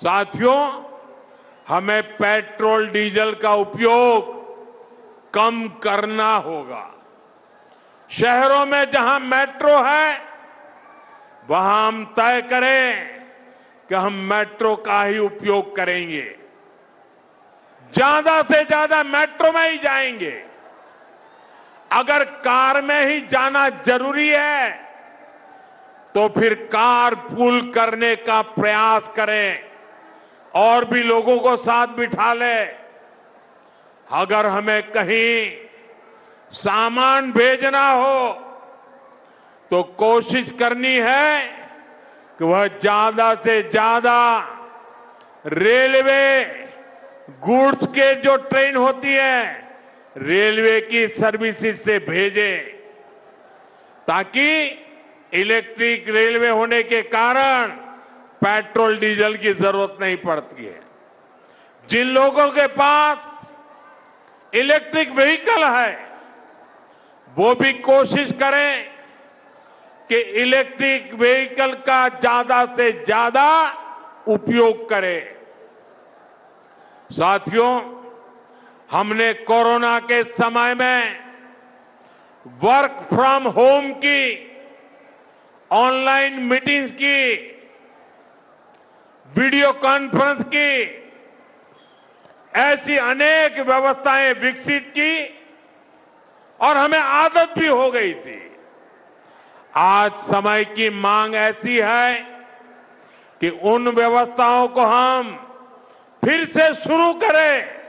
साथियों, हमें petrol diesel का उपयोग कम करना होगा। शहरों में जहां मेट्रो है, वहां हम तय करें कि हम मेट्रो का ही उपयोग करेंगे। ज्यादा से ज्यादा मेट्रो में ही जाएंगे। अगर कार में ही जाना जरूरी है, तो फिर कार पूल करने का प्रयास करें और भी लोगों को साथ बिठा ले। अगर हमें कहीं सामान भेजना हो, तो कोशिश करनी है कि वह ज्यादा से ज्यादा रेलवे गुड्स के जो ट्रेन होती है, रेलवे की सर्विसेज से भेजें, ताकि इलेक्ट्रिक रेलवे होने के कारण पेट्रोल डीजल की जरूरत नहीं पड़ती है। जिन लोगों के पास इलेक्ट्रिक व्हीकल है, वो भी कोशिश करें कि इलेक्ट्रिक व्हीकल का ज्यादा से ज्यादा उपयोग करें। साथियों, हमने कोरोना के समय में वर्क फ्रॉम होम की, ऑनलाइन मीटिंग्स की, वीडियो कॉन्फ्रेंस की, ऐसी अनेक व्यवस्थाएं विकसित की और हमें आदत भी हो गई थी। आज समय की मांग ऐसी है कि उन व्यवस्थाओं को हम फिर से शुरू करें,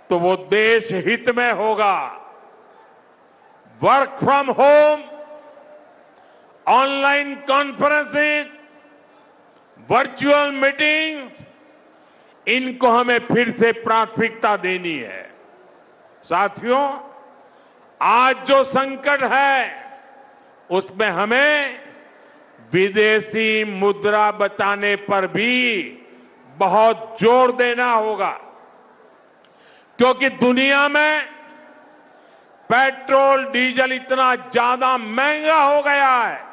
तो वो देश हित में होगा। Work from home, online conferences, virtual meetings, इनको हमें फिर से प्राथमिकता देनी है। साथियों, आज जो संकट है, उसमें हमें विदेशी मुद्रा बचाने पर भी बहुत जोर देना होगा, क्योंकि दुनिया में पेट्रोल डीजल इतना ज्यादा महंगा हो गया है।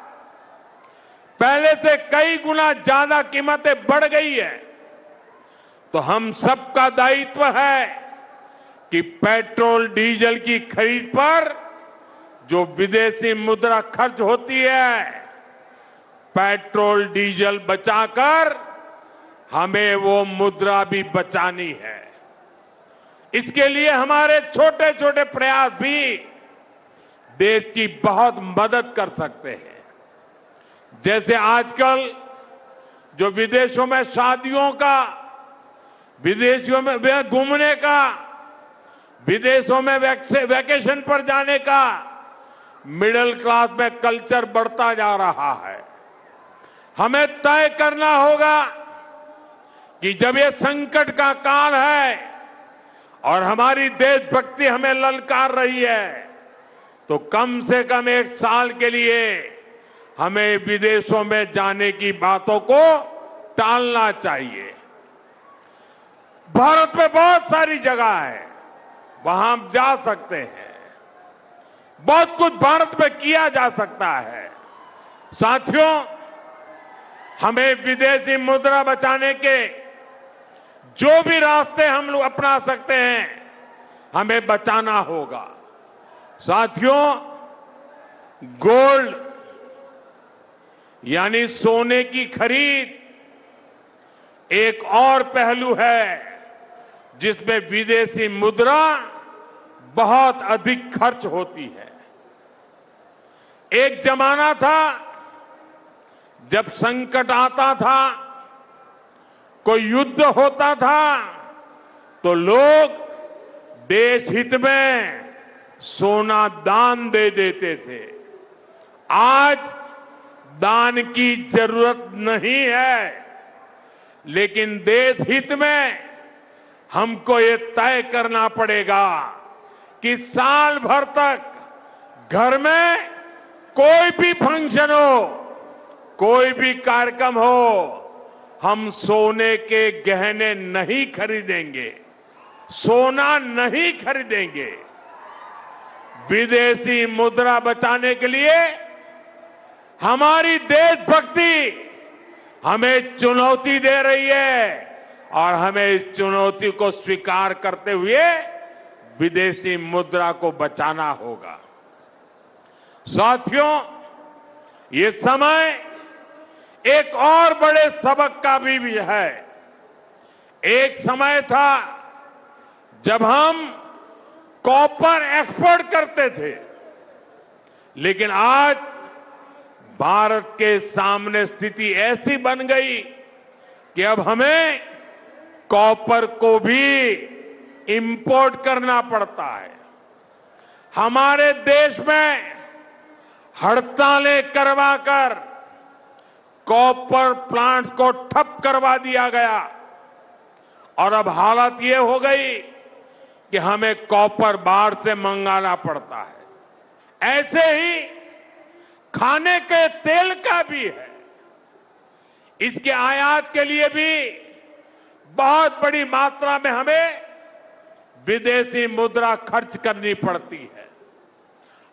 पहले से कई गुना ज्यादा कीमतें बढ़ गई है। तो हम सबका दायित्व है कि पेट्रोल डीजल की खरीद पर जो विदेशी मुद्रा खर्च होती है, पेट्रोल डीजल बचाकर हमें वो मुद्रा भी बचानी है। इसके लिए हमारे छोटे छोटे प्रयास भी देश की बहुत मदद कर सकते हैं। जैसे आजकल जो विदेशों में शादियों का, विदेशों में घूमने का, विदेशों में वैकेशन पर जाने का मिडिल क्लास में कल्चर बढ़ता जा रहा है। हमें तय करना होगा कि जब ये संकट का काल है और हमारी देशभक्ति हमें ललकार रही है, तो कम से कम 1 साल के लिए हमें विदेशों में जाने की बातों को टालना चाहिए। भारत में बहुत सारी जगह है, वहां हम जा सकते हैं। बहुत कुछ भारत में किया जा सकता है। साथियों, हमें विदेशी मुद्रा बचाने के जो भी रास्ते हम लोग अपना सकते हैं, हमें बचाना होगा। साथियों, गोल्ड यानी सोने की खरीद एक और पहलू है जिसमें विदेशी मुद्रा बहुत अधिक खर्च होती है। एक जमाना था जब संकट आता था, कोई युद्ध होता था, तो लोग देश हित में सोना दान दे देते थे। आज दान की जरूरत नहीं है, लेकिन देश हित में हमको ये तय करना पड़ेगा कि साल भर तक घर में कोई भी फंक्शन हो, कोई भी कार्यक्रम हो, हम सोने के गहने नहीं खरीदेंगे, सोना नहीं खरीदेंगे। विदेशी मुद्रा बचाने के लिए हमारी देशभक्ति हमें चुनौती दे रही है और हमें इस चुनौती को स्वीकार करते हुए विदेशी मुद्रा को बचाना होगा। साथियों, ये समय एक और बड़े सबक का भी है। एक समय था जब हम कॉपर एक्सपोर्ट करते थे, लेकिन आज भारत के सामने स्थिति ऐसी बन गई कि अब हमें कॉपर को भी इंपोर्ट करना पड़ता है। हमारे देश में हड़तालें करवाकर कॉपर प्लांट्स को ठप करवा दिया गया और अब हालत ये हो गई कि हमें कॉपर बाहर से मंगाना पड़ता है। ऐसे ही खाने के तेल का भी है। इसके आयात के लिए भी बहुत बड़ी मात्रा में हमें विदेशी मुद्रा खर्च करनी पड़ती है।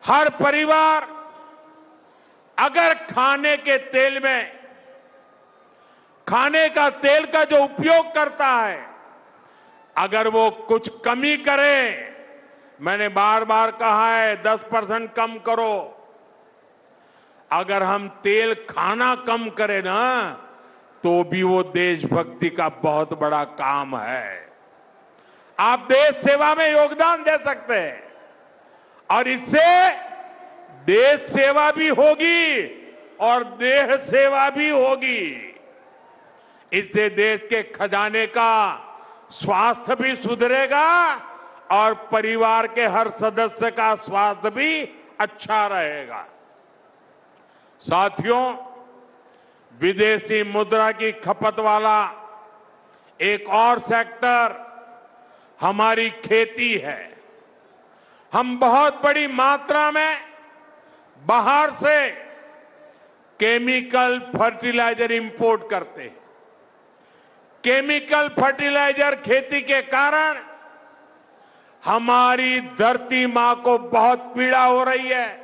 हर परिवार अगर खाने के तेल में खाने का तेल का जो उपयोग करता है, अगर वो कुछ कमी करे, मैंने बार बार कहा है 10% कम करो। अगर हम तेल खाना कम करें ना, तो भी वो देशभक्ति का बहुत बड़ा काम है। आप देश सेवा में योगदान दे सकते हैं और इससे देश सेवा भी होगी और देह सेवा भी होगी। इससे देश के खजाने का स्वास्थ्य भी सुधरेगा और परिवार के हर सदस्य का स्वास्थ्य भी अच्छा रहेगा। साथियों, विदेशी मुद्रा की खपत वाला एक और सेक्टर हमारी खेती है। हम बहुत बड़ी मात्रा में बाहर से केमिकल फर्टिलाइजर इंपोर्ट करते हैं। केमिकल फर्टिलाइजर खेती के कारण हमारी धरती मां को बहुत पीड़ा हो रही है।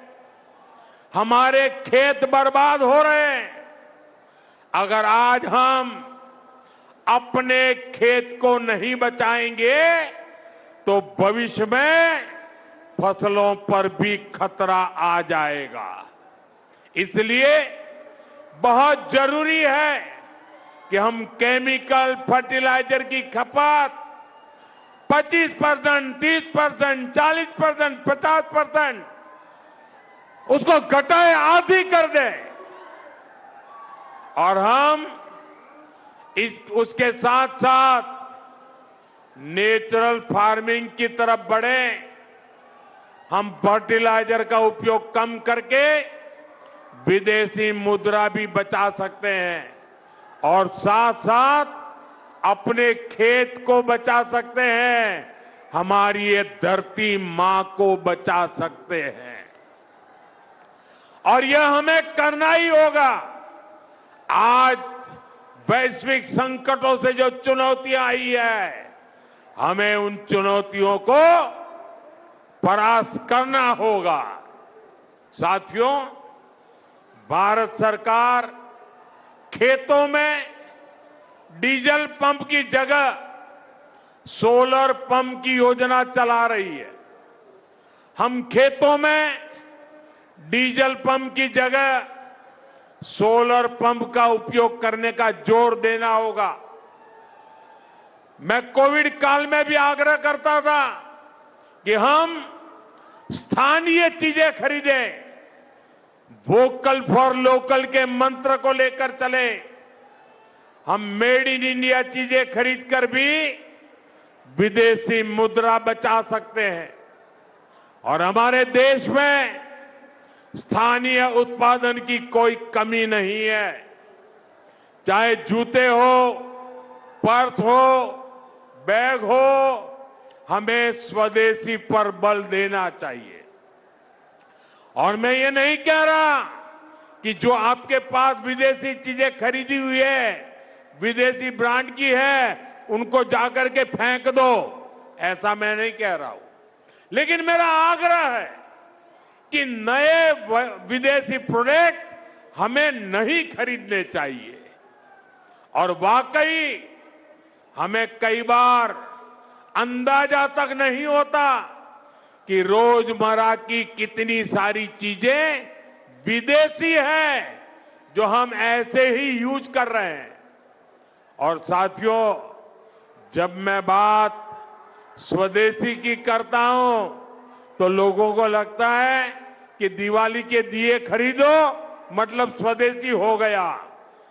हमारे खेत बर्बाद हो रहे हैं। अगर आज हम अपने खेत को नहीं बचाएंगे तो भविष्य में फसलों पर भी खतरा आ जाएगा। इसलिए बहुत जरूरी है कि हम केमिकल फर्टिलाइजर की खपत 25%, 30%, 40%, 50% उसको घटाए, आधी कर दें और हम उसके साथ साथ नेचुरल फार्मिंग की तरफ बढ़े। हम फर्टिलाइजर का उपयोग कम करके विदेशी मुद्रा भी बचा सकते हैं और साथ साथ अपने खेत को बचा सकते हैं, हमारी ये धरती मां को बचा सकते हैं। और यह हमें करना ही होगा। आज वैश्विक संकटों से जो चुनौतियां आई है, हमें उन चुनौतियों को परास्त करना होगा। साथियों, भारत सरकार खेतों में डीजल पंप की जगह सोलर पंप की योजना चला रही है। हम खेतों में डीजल पंप की जगह सोलर पंप का उपयोग करने का जोर देना होगा। मैं कोविड काल में भी आग्रह करता था कि हम स्थानीय चीजें खरीदें, वोकल फॉर लोकल के मंत्र को लेकर चले। हम मेड इन इंडिया चीजें खरीदकर भी विदेशी मुद्रा बचा सकते हैं और हमारे देश में स्थानीय उत्पादन की कोई कमी नहीं है। चाहे जूते हो, पर्स हो, बैग हो, हमें स्वदेशी पर बल देना चाहिए। और मैं ये नहीं कह रहा कि जो आपके पास विदेशी चीजें खरीदी हुई है, विदेशी ब्रांड की है, उनको जाकर के फेंक दो, ऐसा मैं नहीं कह रहा हूं। लेकिन मेरा आग्रह है कि नए विदेशी प्रोडक्ट हमें नहीं खरीदने चाहिए। और वाकई हमें कई बार अंदाजा तक नहीं होता कि रोजमर्रा की कितनी सारी चीजें विदेशी है जो हम ऐसे ही यूज कर रहे हैं। और साथियों, जब मैं बात स्वदेशी की करता हूं तो लोगों को लगता है कि दिवाली के दिए खरीदो मतलब स्वदेशी हो गया।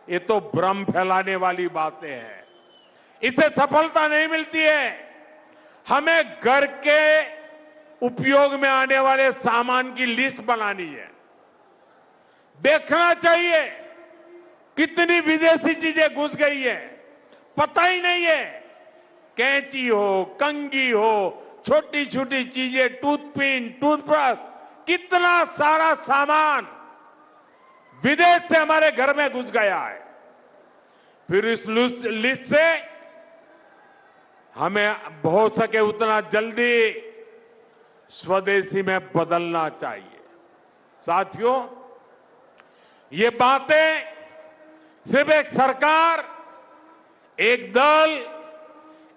ये तो भ्रम फैलाने वाली बातें हैं। इसे सफलता नहीं मिलती है। हमें घर के उपयोग में आने वाले सामान की लिस्ट बनानी है। देखना चाहिए कितनी विदेशी चीजें घुस गई है, पता ही नहीं है। कैंची हो, कंघी हो, छोटी छोटी चीजें, टूथपिन, टूथब्रश, कितना सारा सामान विदेश से हमारे घर में घुस गया है। फिर इस लिस्ट से हमें हो सके उतना जल्दी स्वदेशी में बदलना चाहिए। साथियों, ये बातें सिर्फ एक सरकार, एक दल,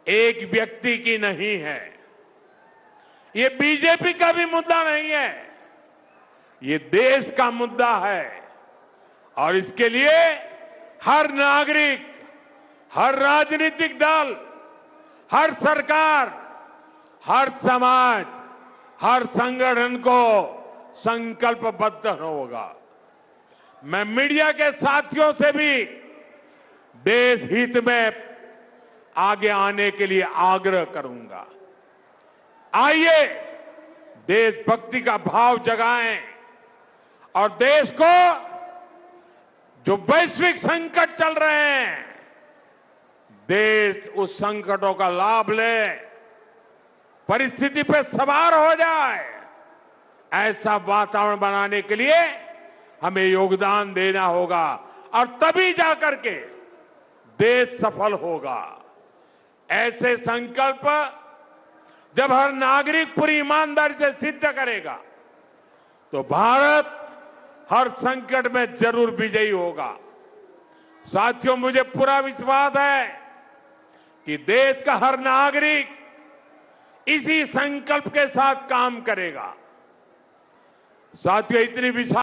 एक व्यक्ति की नहीं है। ये बीजेपी का भी मुद्दा नहीं है, ये देश का मुद्दा है। और इसके लिए हर नागरिक, हर राजनीतिक दल, हर सरकार, हर समाज, हर संगठन को संकल्पबद्ध होगा। मैं मीडिया के साथियों से भी देश हित में आगे आने के लिए आग्रह करूंगा। आइए देशभक्ति का भाव जगाएं और देश को जो वैश्विक संकट चल रहे हैं, देश उस संकटों का लाभ ले, परिस्थिति पे सवार हो जाए। ऐसा वातावरण बनाने के लिए हमें योगदान देना होगा और तभी जाकर के देश सफल होगा। ऐसे संकल्प जब हर नागरिक पूरी ईमानदारी से सिद्ध करेगा तो भारत हर संकट में जरूर विजयी होगा। साथियों, मुझे पूरा विश्वास है कि देश का हर नागरिक इसी संकल्प के साथ काम करेगा। साथियों, इतनी विशाल